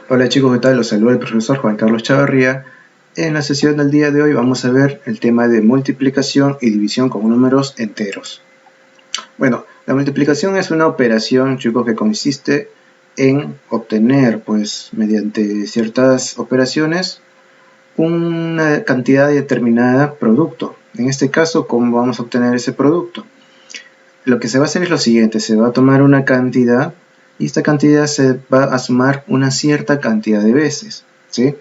Hola chicos, ¿qué tal? Los saluda el profesor Juan Carlos Chavarría. En la sesión del día de hoy vamos a ver el tema de multiplicación y división con números enteros. Bueno, la multiplicación es una operación, chicos, que consiste en obtener, pues, mediante ciertas operaciones, una cantidad determinada de producto. En este caso, ¿cómo vamos a obtener ese producto? Lo que se va a hacer es lo siguiente: se va a tomar una cantidad y esta cantidad se va a sumar una cierta cantidad de veces, ¿sí?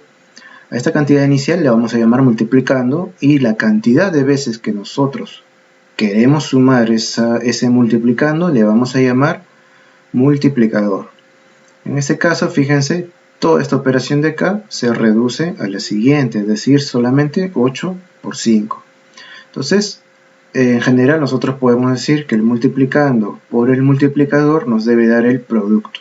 A esta cantidad inicial le vamos a llamar multiplicando, y la cantidad de veces que nosotros queremos sumar ese multiplicando le vamos a llamar multiplicador. En este caso, fíjense, toda esta operación de acá se reduce a la siguiente, es decir, solamente 8 por 5. Entonces, en general nosotros podemos decir que el multiplicando por el multiplicador nos debe dar el producto.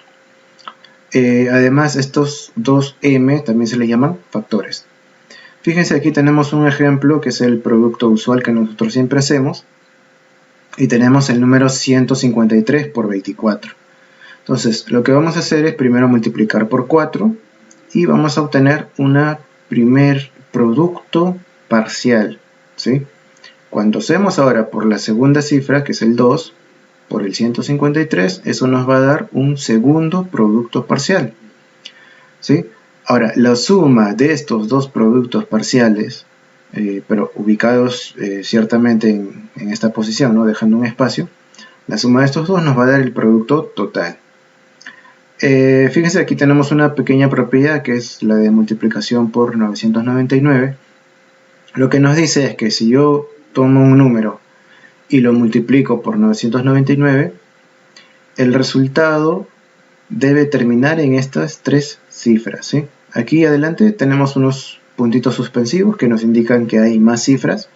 Además, estos dos m también se les llaman factores. Fíjense, aquí tenemos un ejemplo que es el producto usual que nosotros siempre hacemos, y tenemos el número 153 por 24. Entonces, lo que vamos a hacer es primero multiplicar por 4 y vamos a obtener un primer producto parcial, ¿sí? Cuando hacemos ahora por la segunda cifra, que es el 2, por el 153, eso nos va a dar un segundo producto parcial, ¿sí? Ahora, la suma de estos dos productos parciales, pero ubicados ciertamente en esta posición, ¿no? Dejando un espacio, la suma de estos dos nos va a dar el producto total. Fíjense, aquí tenemos una pequeña propiedad que es la de multiplicación por 999. Lo que nos dice es que si yo tomo un número y lo multiplico por 999, el resultado debe terminar en estas tres cifras, ¿sí? Aquí adelante tenemos unos puntitos suspensivos que nos indican que hay más cifras,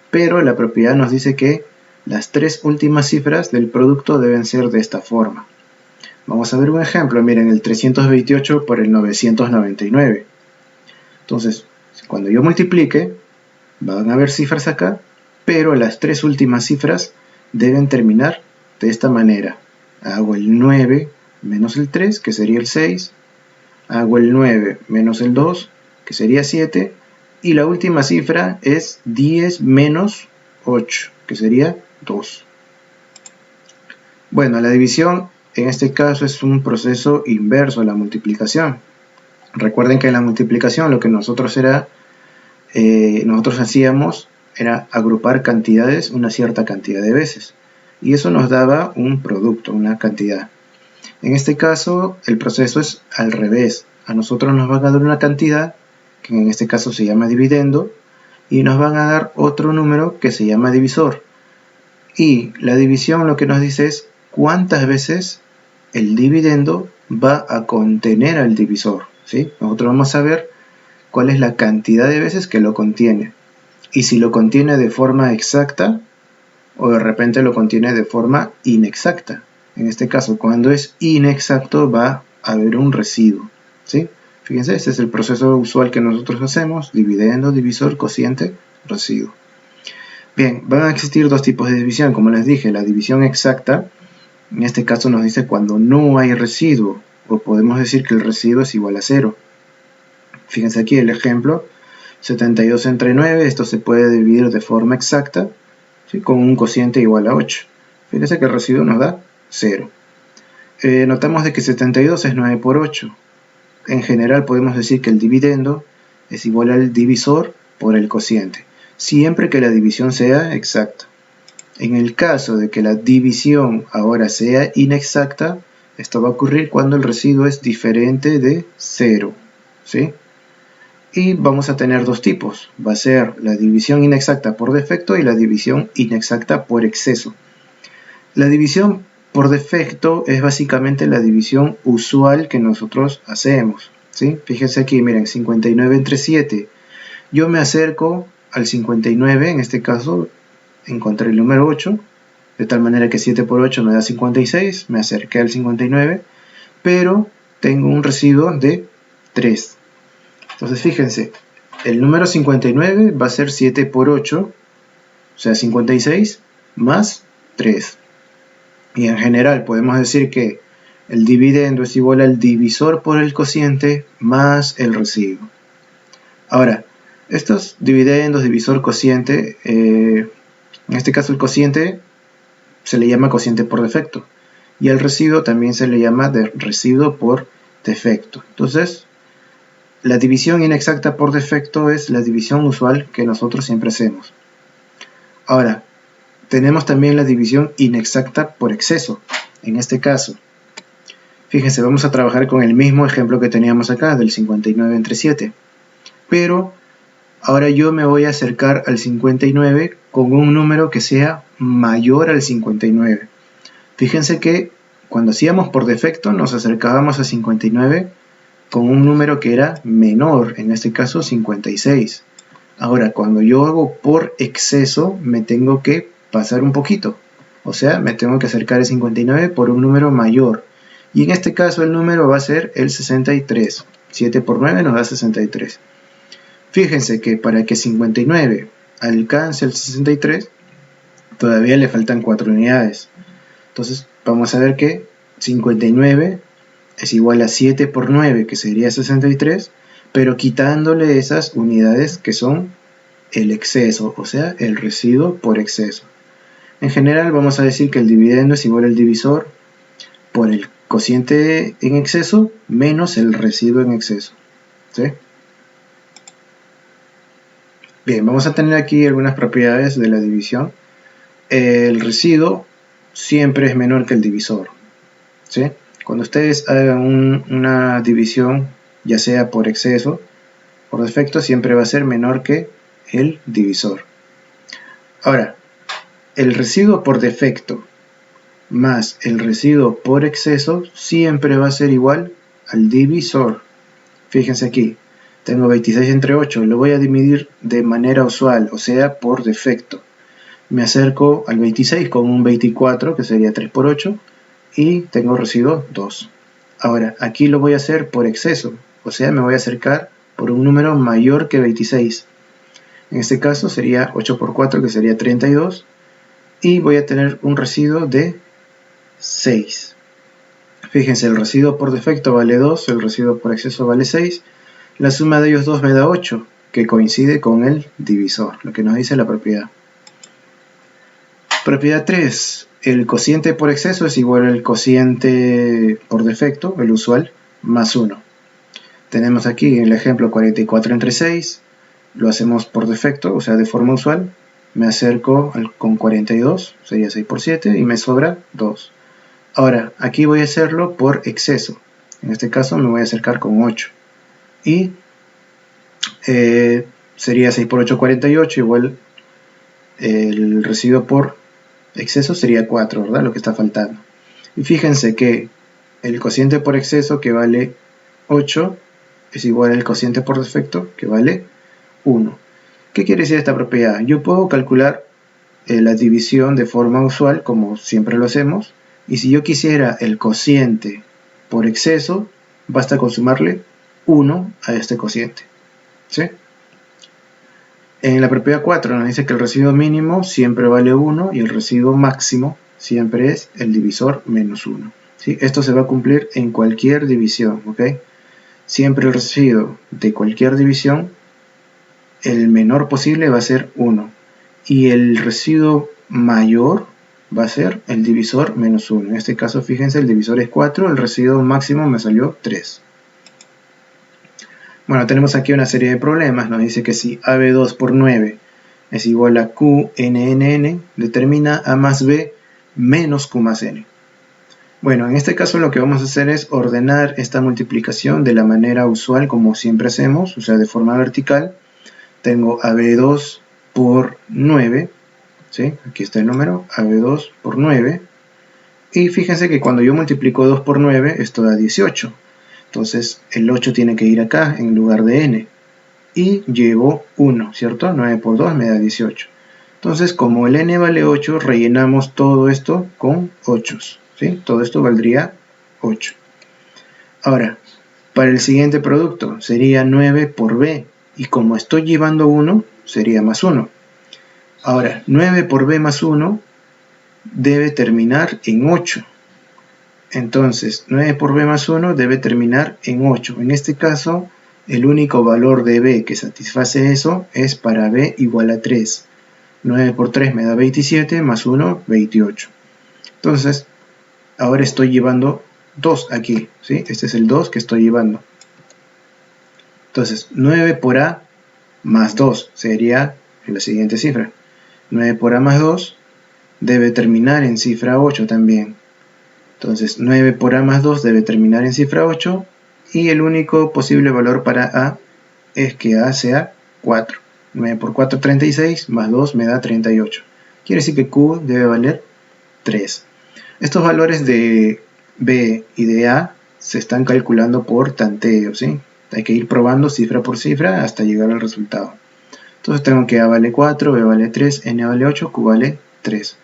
pero la propiedad nos dice que las tres últimas cifras del producto deben ser de esta forma. Vamos a ver un ejemplo. Miren, el 328 por el 999. Entonces, cuando yo multiplique, van a haber cifras acá, pero las tres últimas cifras deben terminar de esta manera. Hago el 9 menos el 3, que sería el 6. Hago el 9 menos el 2, que sería 7. Y la última cifra es 10 menos 8, que sería 2. Bueno, la división en este caso es un proceso inverso a la multiplicación. Recuerden que en la multiplicación lo que nosotros hacíamos era agrupar cantidades una cierta cantidad de veces, y eso nos daba un producto, una cantidad. En este caso el proceso es al revés. A nosotros nos van a dar una cantidad que en este caso se llama dividendo, y nos van a dar otro número que se llama divisor. Y la división lo que nos dice es cuántas veces el dividendo va a contener al divisor, ¿sí? Nosotros vamos a ver cuál es la cantidad de veces que lo contiene, y si lo contiene de forma exacta o de repente lo contiene de forma inexacta. En este caso, cuando es inexacto, va a haber un residuo, ¿sí? Fíjense, este es el proceso usual que nosotros hacemos: dividendo, divisor, cociente, residuo. Bien, van a existir dos tipos de división, como les dije. La división exacta, en este caso nos dice cuando no hay residuo, o podemos decir que el residuo es igual a 0. Fíjense aquí el ejemplo: 72 entre 9, esto se puede dividir de forma exacta, ¿sí? Con un cociente igual a 8. Fíjense que el residuo nos da 0. Notamos de que 72 es 9 por 8. En general podemos decir que el dividendo es igual al divisor por el cociente, siempre que la división sea exacta. En el caso de que la división ahora sea inexacta, esto va a ocurrir cuando el residuo es diferente de 0, ¿sí? Y vamos a tener dos tipos. Va a ser la división inexacta por defecto y la división inexacta por exceso. La división por defecto es básicamente la división usual que nosotros hacemos, ¿sí? Fíjense aquí, miren, 59 entre 7. Yo me acerco al 59, en este caso encontré el número 8, de tal manera que 7 por 8 me da 56, me acerqué al 59, pero tengo un residuo de 3. Entonces fíjense, el número 59 va a ser 7 por 8, o sea 56, más 3. Y en general podemos decir que El dividendo es igual al divisor por el cociente más el residuo. Ahora, estos dividendos, divisor, cociente, en este caso el cociente se le llama cociente por defecto y el residuo también se le llama residuo por defecto. Entonces, la división inexacta por defecto es la división usual que nosotros siempre hacemos. Ahora, tenemos también la división inexacta por exceso. En este caso, fíjense, vamos a trabajar con el mismo ejemplo que teníamos acá, del 59 entre 7. Pero ahora yo me voy a acercar al 59 con un número que sea mayor al 59. Fíjense que cuando hacíamos por defecto nos acercábamos a 59 con un número que era menor, en este caso 56. Ahora, cuando yo hago por exceso, me tengo que pasar un poquito. O sea, me tengo que acercar al 59 por un número mayor. Y en este caso el número va a ser el 63. 7 por 9 nos da 63. Fíjense que para que 59 alcance el 63, todavía le faltan 4 unidades. Entonces, vamos a ver que 59 es igual a 7 por 9, que sería 63, pero quitándole esas unidades que son el exceso, o sea, el residuo por exceso. En general, vamos a decir que el dividendo es igual al divisor por el cociente en exceso menos el residuo en exceso. ¿Sí? Bien, vamos a tener aquí algunas propiedades de la división. El residuo siempre es menor que el divisor. ¿Sí? Cuando ustedes hagan una división, ya sea por exceso, por defecto, siempre va a ser menor que el divisor. Ahora, el residuo por defecto más el residuo por exceso siempre va a ser igual al divisor. Fíjense aquí, tengo 26 entre 8, lo voy a dividir de manera usual, o sea, por defecto. Me acerco al 26 con un 24, que sería 3 por 8, y tengo residuo 2. Ahora, aquí lo voy a hacer por exceso, o sea, me voy a acercar por un número mayor que 26. En este caso sería 8 por 4, que sería 32, y voy a tener un residuo de 6. Fíjense, el residuo por defecto vale 2, el residuo por exceso vale 6. La suma de ellos dos me da 8, que coincide con el divisor, lo que nos dice la propiedad. Propiedad 3. El cociente por exceso es igual al cociente por defecto, el usual, más 1. Tenemos aquí el ejemplo 44 entre 6. Lo hacemos por defecto, o sea, de forma usual. Me acerco con 42, sería 6 por 7, y me sobra 2. Ahora, aquí voy a hacerlo por exceso. En este caso me voy a acercar con 8. Y sería 6 por 8, 48, igual el residuo por exceso sería 4, ¿verdad? Lo que está faltando. Y fíjense que el cociente por exceso, que vale 8, es igual al cociente por defecto, que vale 1. ¿Qué quiere decir esta propiedad? Yo puedo calcular la división de forma usual, como siempre lo hacemos, y si yo quisiera el cociente por exceso, basta con sumarle 1 a este cociente. ¿Sí? En la propiedad 4 nos dice que el residuo mínimo siempre vale 1 y el residuo máximo siempre es el divisor menos 1. ¿Sí? Esto se va a cumplir en cualquier división. ¿Ok? Siempre el residuo de cualquier división, el menor posible va a ser 1. Y el residuo mayor va a ser el divisor menos 1. En este caso, fíjense, el divisor es 4, el residuo máximo me salió 3. Bueno, tenemos aquí una serie de problemas. Nos dice que si AB2 por 9 es igual a QNNN, determina A más B menos Q más N. Bueno, en este caso lo que vamos a hacer es ordenar esta multiplicación de la manera usual, como siempre hacemos, o sea, de forma vertical. Tengo AB2 por 9, ¿sí? Aquí está el número, AB2 por 9. Y fíjense que cuando yo multiplico 2 por 9, esto da 18. Entonces el 8 tiene que ir acá en lugar de n. Y llevo 1, ¿cierto? 9 por 2 me da 18. Entonces, como el n vale 8, rellenamos todo esto con 8. ¿Sí? Todo esto valdría 8. Ahora, para el siguiente producto sería 9 por b. Y como estoy llevando 1, sería más 1. Ahora, 9 por b más 1 debe terminar en 8. Entonces 9 por b más 1 debe terminar en 8. En este caso, el único valor de b que satisface eso es para b igual a 3. 9 por 3 me da 27, más 1, 28. Entonces, ahora estoy llevando 2 aquí, ¿sí? Este es el 2 que estoy llevando. Entonces, 9 por a más 2 sería la siguiente cifra. 9 por a más 2 debe terminar en cifra 8 también. Entonces 9 por a más 2 debe terminar en cifra 8 y el único posible valor para a es que a sea 4. 9 por 4, 36, más 2 me da 38. Quiere decir que q debe valer 3. Estos valores de b y de a se están calculando por tanteo, ¿sí? Hay que ir probando cifra por cifra hasta llegar al resultado. Entonces tengo que a vale 4, b vale 3, n vale 8, q vale 3.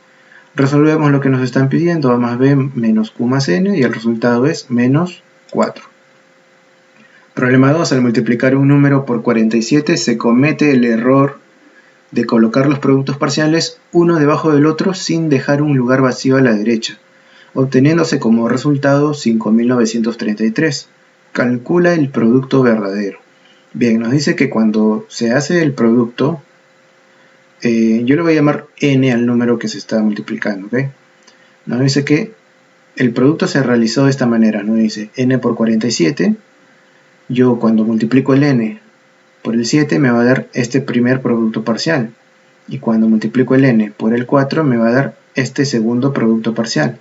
Resolvemos lo que nos están pidiendo, a más b menos q más n, y el resultado es menos 4. Problema 2. Al multiplicar un número por 47 se comete el error de colocar los productos parciales uno debajo del otro sin dejar un lugar vacío a la derecha, obteniéndose como resultado 5.933. Calcula el producto verdadero. Bien, nos dice que cuando se hace el producto, yo le voy a llamar n al número que se está multiplicando, ¿ok? Nos dice que el producto se realizó de esta manera, nos dice n por 47, yo cuando multiplico el n por el 7 me va a dar este primer producto parcial, y cuando multiplico el n por el 4 me va a dar este segundo producto parcial,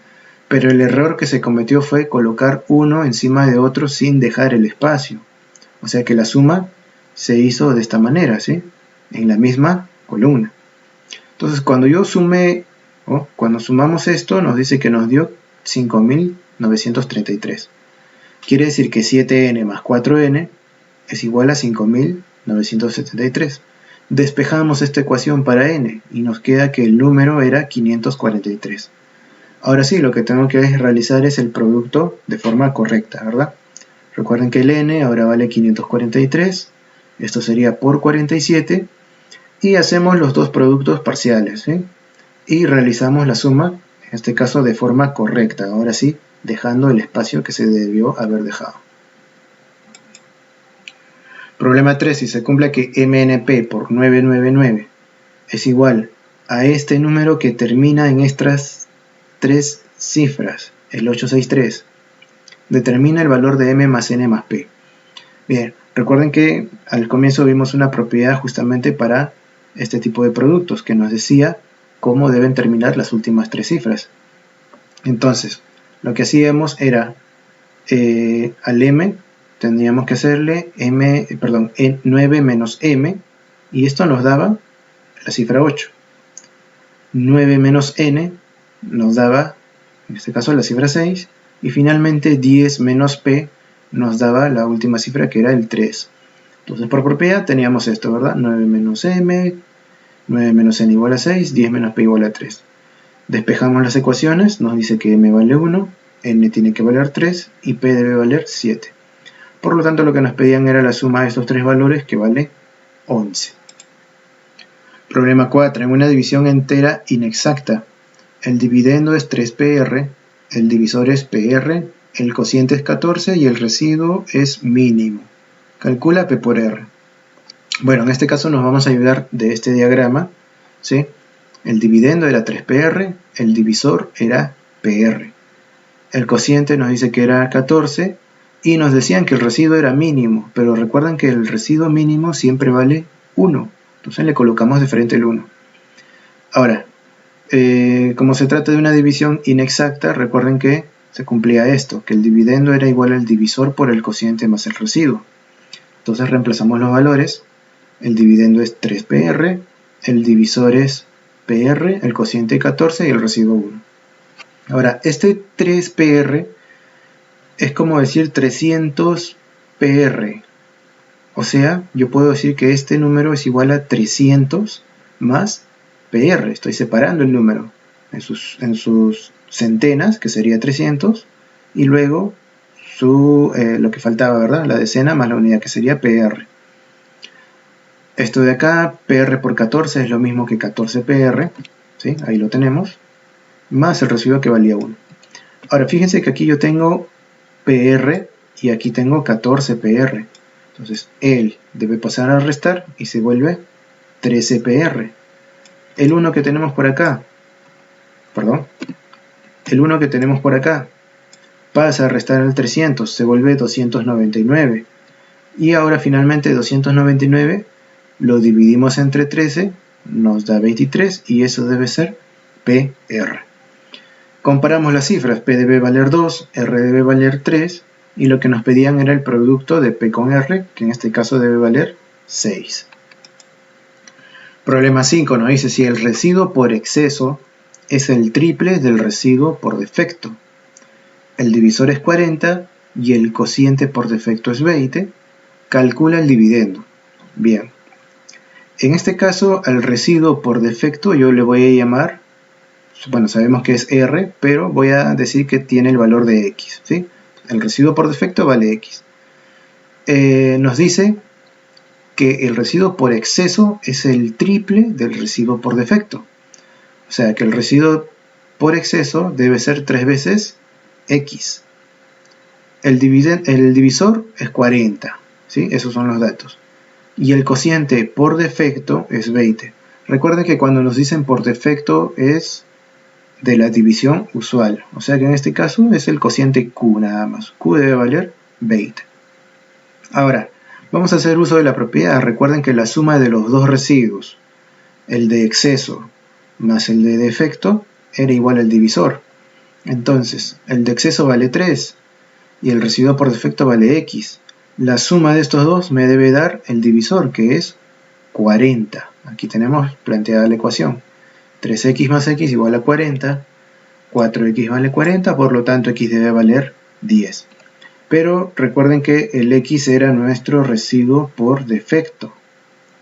pero el error que se cometió fue colocar uno encima de otro sin dejar el espacio, o sea que la suma se hizo de esta manera, ¿sí? En la misma columna. Entonces cuando yo sumé, cuando sumamos esto nos dice que nos dio 5.933. Quiere decir que 7n más 4n es igual a 5.973. Despejamos esta ecuación para n y nos queda que el número era 543. Ahora sí, lo que tengo que realizar es el producto de forma correcta, ¿verdad? Recuerden que el n ahora vale 543, esto sería por 47, y hacemos los dos productos parciales, ¿sí? Y realizamos la suma, en este caso de forma correcta, ahora sí, dejando el espacio que se debió haber dejado. Problema 3. Si se cumple que MNP por 999 es igual a este número que termina en estas tres cifras, el 863, determina el valor de M más N más P. Bien, recuerden que al comienzo vimos una propiedad justamente para este tipo de productos que nos decía cómo deben terminar las últimas tres cifras. Entonces, lo que hacíamos era al m tendríamos que hacerle 9 menos m, y esto nos daba la cifra 8. 9 menos n nos daba, en este caso, la cifra 6, y finalmente 10 menos p nos daba la última cifra, que era el 3. Entonces, por propiedad teníamos esto, ¿verdad? 9 menos m, 9 menos n igual a 6, 10 menos p igual a 3. Despejamos las ecuaciones, nos dice que m vale 1, n tiene que valer 3 y p debe valer 7. Por lo tanto, lo que nos pedían era la suma de estos tres valores, que vale 11. Problema 4. En una división entera inexacta, el dividendo es 3pr, el divisor es pr, el cociente es 14 y el residuo es mínimo. Calcula p por r. Bueno, en este caso nos vamos a ayudar de este diagrama, ¿sí? El dividendo era 3pr, el divisor era pr. El cociente nos dice que era 14 y nos decían que el residuo era mínimo, pero recuerden que el residuo mínimo siempre vale 1. Entonces le colocamos de frente el 1. Ahora, como se trata de una división inexacta, recuerden que se cumplía esto, que el dividendo era igual al divisor por el cociente más el residuo. Entonces reemplazamos los valores. El dividendo es 3pr, el divisor es pr, el cociente 14 y el residuo 1. Ahora, este 3pr es como decir 300pr. O sea, yo puedo decir que este número es igual a 300 más pr. Estoy separando el número en sus centenas, que sería 300, y luego lo que faltaba, ¿verdad? La decena más la unidad, que sería pr. Esto de acá, pr por 14 es lo mismo que 14pr, ¿sí? Ahí lo tenemos, más el residuo que valía 1. Ahora fíjense que aquí yo tengo PR y aquí tengo 14 PR. Entonces él debe pasar a restar y se vuelve 13 PR. El 1 que tenemos por acá, pasa a restar al 300, se vuelve 299. Y ahora finalmente 299 lo dividimos entre 13, nos da 23 y eso debe ser PR. Comparamos las cifras, P debe valer 2, R debe valer 3 y lo que nos pedían era el producto de P con R, que en este caso debe valer 6. Problema 5 nos dice si el residuo por exceso es el triple del residuo por defecto. El divisor es 40 y el cociente por defecto es 20. Calcula el dividendo. Bien. En este caso, al residuo por defecto yo le voy a llamar, bueno, sabemos que es R, pero voy a decir que tiene el valor de X, ¿sí? El residuo por defecto vale X. Nos dice que el residuo por exceso es el triple del residuo por defecto. O sea que el residuo por exceso debe ser 3 veces X. El divisor es 40, ¿sí? Esos son los datos. Y el cociente por defecto es 20. Recuerden que cuando nos dicen por defecto es de la división usual. O sea que en este caso es el cociente Q nada más. Q debe valer 20. Ahora, vamos a hacer uso de la propiedad. Recuerden que la suma de los dos residuos, el de exceso más el de defecto, era igual al divisor. Entonces, el de exceso vale 3 y el residuo por defecto vale X. La suma de estos dos me debe dar el divisor, que es 40. Aquí tenemos planteada la ecuación. 3x más x igual a 40. 4x vale 40, por lo tanto x debe valer 10. Pero recuerden que el x era nuestro residuo por defecto.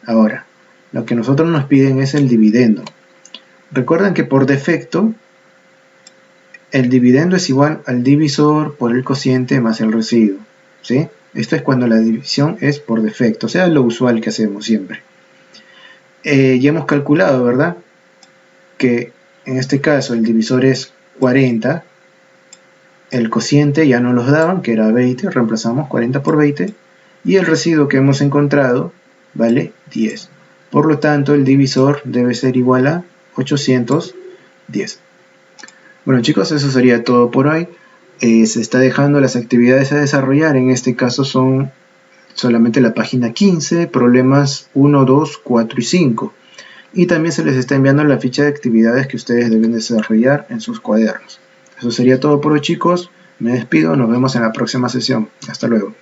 Ahora, lo que nosotros nos piden es el dividendo. Recuerden que por defecto el dividendo es igual al divisor por el cociente más el residuo, ¿sí? Esto es cuando la división es por defecto, o sea, lo usual que hacemos siempre. Ya hemos calculado, ¿verdad? Que en este caso el divisor es 40, el cociente ya nos los daban, que era 20, reemplazamos 40 por 20, y el residuo que hemos encontrado vale 10. Por lo tanto, el divisor debe ser igual a 810. Bueno chicos, eso sería todo por hoy. Se está dejando las actividades a desarrollar, en este caso son solamente la página 15, problemas 1, 2, 4 y 5. Y también se les está enviando la ficha de actividades que ustedes deben desarrollar en sus cuadernos. Eso sería todo por hoy chicos, me despido, nos vemos en la próxima sesión. Hasta luego.